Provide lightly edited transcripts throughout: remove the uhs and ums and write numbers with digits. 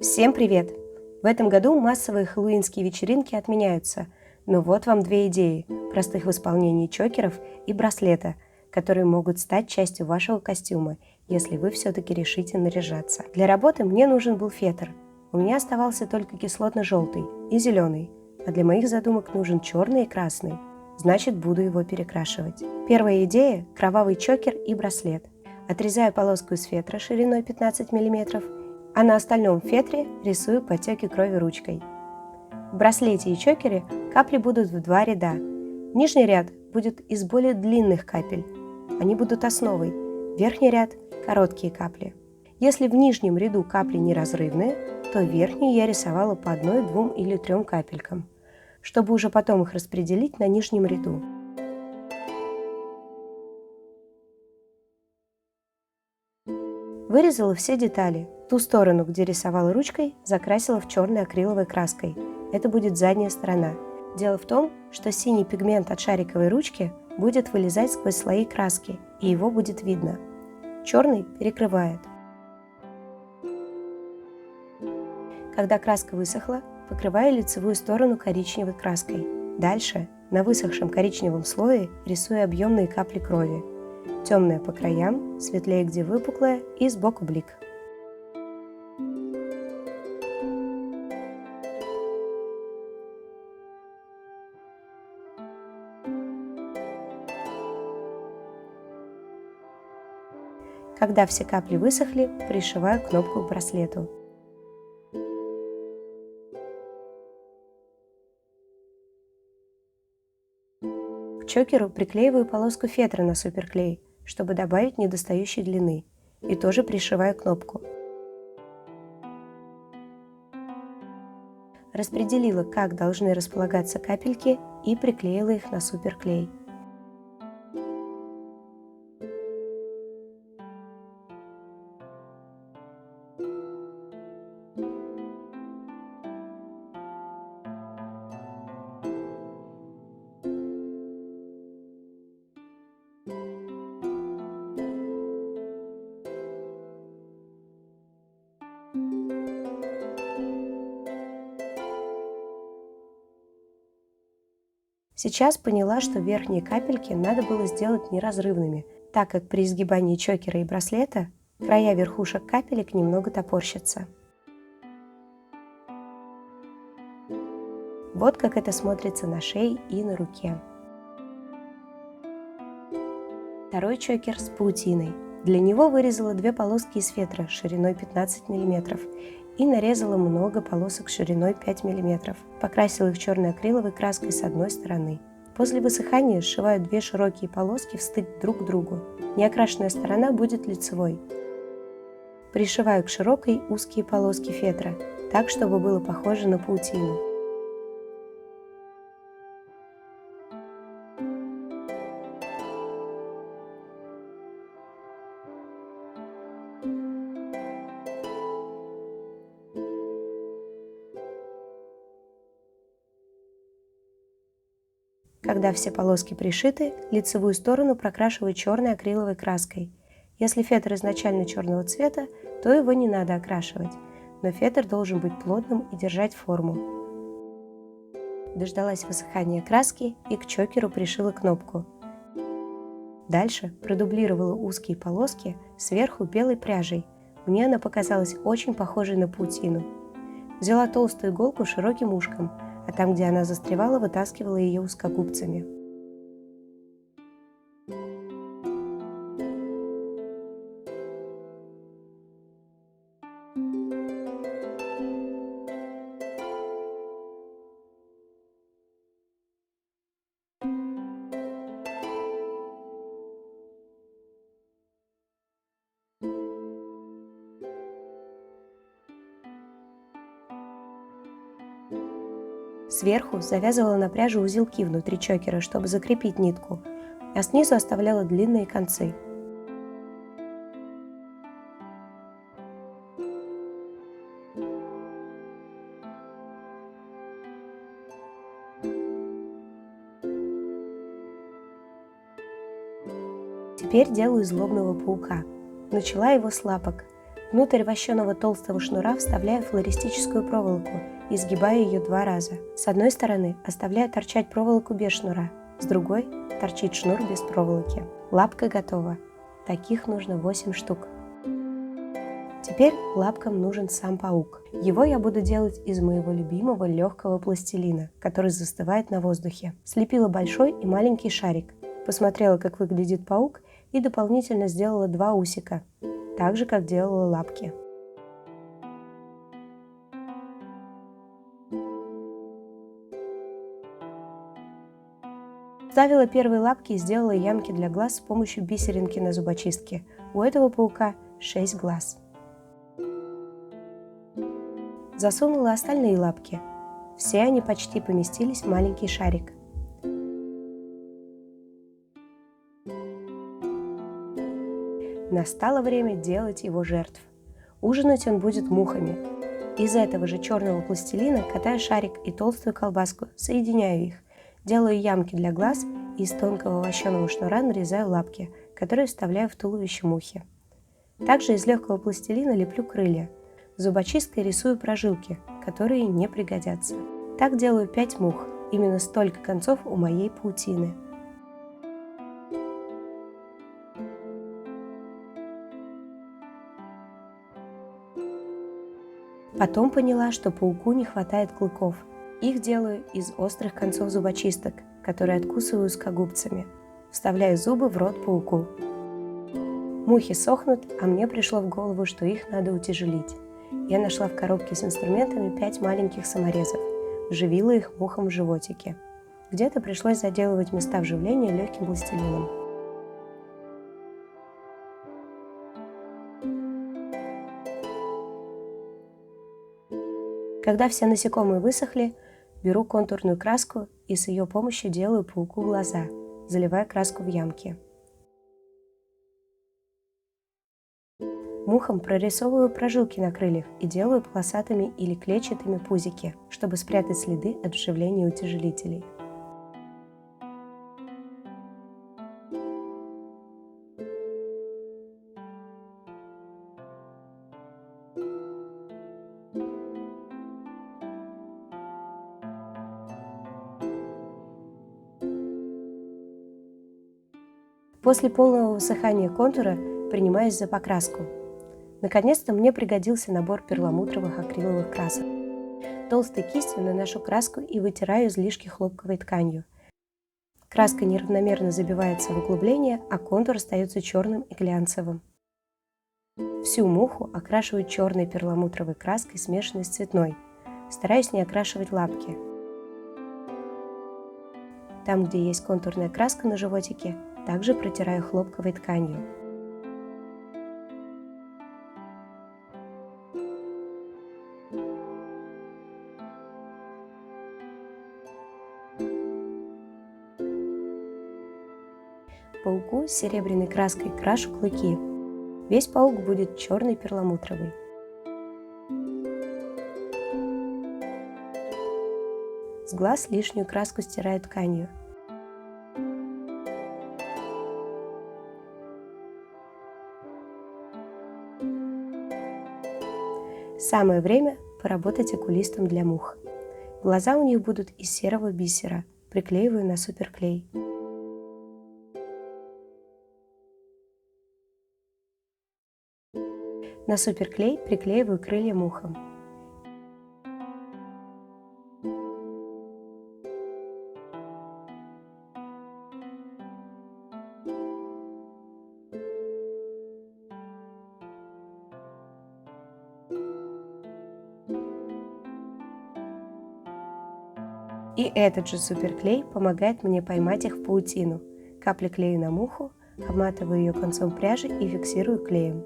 Всем привет! В этом году массовые хэллоуинские вечеринки отменяются, но вот вам две идеи простых в исполнении чокеров и браслета, которые могут стать частью вашего костюма, если вы все-таки решите наряжаться. Для работы мне нужен был фетр. У меня оставался только кислотно-желтый и зеленый, а для моих задумок нужен черный и красный, значит буду его перекрашивать. Первая идея – кровавый чокер и браслет. Отрезаю полоску из фетра шириной 15 мм, а на остальном фетре рисую потеки крови ручкой. В браслете и чокере капли будут в два ряда. Нижний ряд будет из более длинных капель. Они будут основой. Верхний ряд – короткие капли. Если в нижнем ряду капли неразрывные, то в верхней я рисовала по одной, двум или трем капелькам, чтобы уже потом их распределить на нижнем ряду. Вырезала все детали. Ту сторону, где рисовала ручкой, закрасила в черной акриловой краской. Это будет задняя сторона. Дело в том, что синий пигмент от шариковой ручки будет вылезать сквозь слои краски, и его будет видно. Черный перекрывает. Когда краска высохла, покрываю лицевую сторону коричневой краской. Дальше на высохшем коричневом слое рисую объемные капли крови. Темная по краям, светлее где выпуклая и сбоку блик. Когда все капли высохли, пришиваю кнопку к браслету. К чокеру приклеиваю полоску фетра на суперклей, чтобы добавить недостающей длины, и тоже пришиваю кнопку. Распределила, как должны располагаться капельки, и приклеила их на суперклей. Сейчас поняла, что верхние капельки надо было сделать неразрывными, так как при изгибании чокера и браслета края верхушек капелек немного топорщатся. Вот как это смотрится на шее и на руке. Второй чокер с паутиной. Для него вырезала две полоски из фетра шириной 15 мм и нарезала много полосок шириной 5 мм. Покрасила их черной акриловой краской с одной стороны. После высыхания сшиваю две широкие полоски в стык друг к другу. Неокрашенная сторона будет лицевой. Пришиваю к широкой узкие полоски фетра, так, чтобы было похоже на паутину. Когда все полоски пришиты, лицевую сторону прокрашиваю черной акриловой краской. Если фетр изначально черного цвета, то его не надо окрашивать, но фетр должен быть плотным и держать форму. Дождалась высыхания краски и к чокеру пришила кнопку. Дальше продублировала узкие полоски сверху белой пряжей. Мне она показалась очень похожей на паутину. Взяла толстую иголку широким ушком, а там, где она застревала, вытаскивала ее узкогубцами. Сверху завязывала на пряжу узелки внутри чокера, чтобы закрепить нитку, а снизу оставляла длинные концы. Теперь делаю злобного паука. Начала его с лапок. Внутрь вощеного толстого шнура вставляю флористическую проволоку и сгибаю ее 2 раза. С одной стороны оставляю торчать проволоку без шнура, с другой торчит шнур без проволоки. Лапка готова. Таких нужно 8 штук. Теперь лапкам нужен сам паук. Его я буду делать из моего любимого легкого пластилина, который застывает на воздухе. Слепила большой и маленький шарик, посмотрела, как выглядит паук, и дополнительно сделала 2 усика, так же, как делала лапки. Вставила первые лапки и сделала ямки для глаз с помощью бисеринки на зубочистке. У этого паука 6 глаз. Засунула остальные лапки. Все они почти поместились в маленький шарик. Настало время делать его жертв. Ужинать он будет мухами. Из этого же черного пластилина катаю шарик и толстую колбаску, соединяю их, делаю ямки для глаз и из тонкого вощеного шнура нарезаю лапки, которые вставляю в туловище мухи. Также из легкого пластилина леплю крылья. Зубочисткой рисую прожилки, которые не пригодятся. Так делаю 5 мух, именно столько концов у моей паутины. Потом поняла, что пауку не хватает клыков. Их делаю из острых концов зубочисток, которые откусываю узкогубцами. Вставляю зубы в рот пауку. Мухи сохнут, а мне пришло в голову, что их надо утяжелить. Я нашла в коробке с инструментами 5 маленьких саморезов, вживила их мухам в животике. Где-то пришлось заделывать места вживления легким пластилином. Когда все насекомые высохли, беру контурную краску и с ее помощью делаю пауку глаза, заливая краску в ямки. Мухам прорисовываю прожилки на крыльях и делаю полосатыми или клетчатыми пузики, чтобы спрятать следы от вживления утяжелителей. После полного высыхания контура принимаюсь за покраску. Наконец-то мне пригодился набор перламутровых акриловых красок. Толстой кистью наношу краску и вытираю излишки хлопковой тканью. Краска неравномерно забивается в углубление, а контур остается черным и глянцевым. Всю муху окрашиваю черной перламутровой краской, смешанной с цветной. Стараюсь не окрашивать лапки. Там, где есть контурная краска на животике, также протираю хлопковой тканью. Пауку серебряной краской крашу клыки. Весь паук будет черный перламутровый. С глаз лишнюю краску стираю тканью. Самое время поработать окулистом для мух. Глаза у них будут из серого бисера. Приклеиваю на суперклей. На суперклей приклеиваю крылья мухам. И этот же суперклей помогает мне поймать их в паутину. Капля клея на муху, обматываю ее концом пряжи и фиксирую клеем.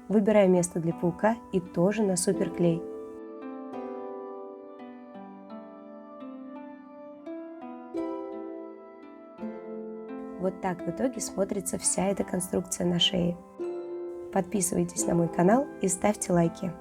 Выбираю место для паука и тоже на суперклей. Вот так в итоге смотрится вся эта конструкция на шее. Подписывайтесь на мой канал и ставьте лайки.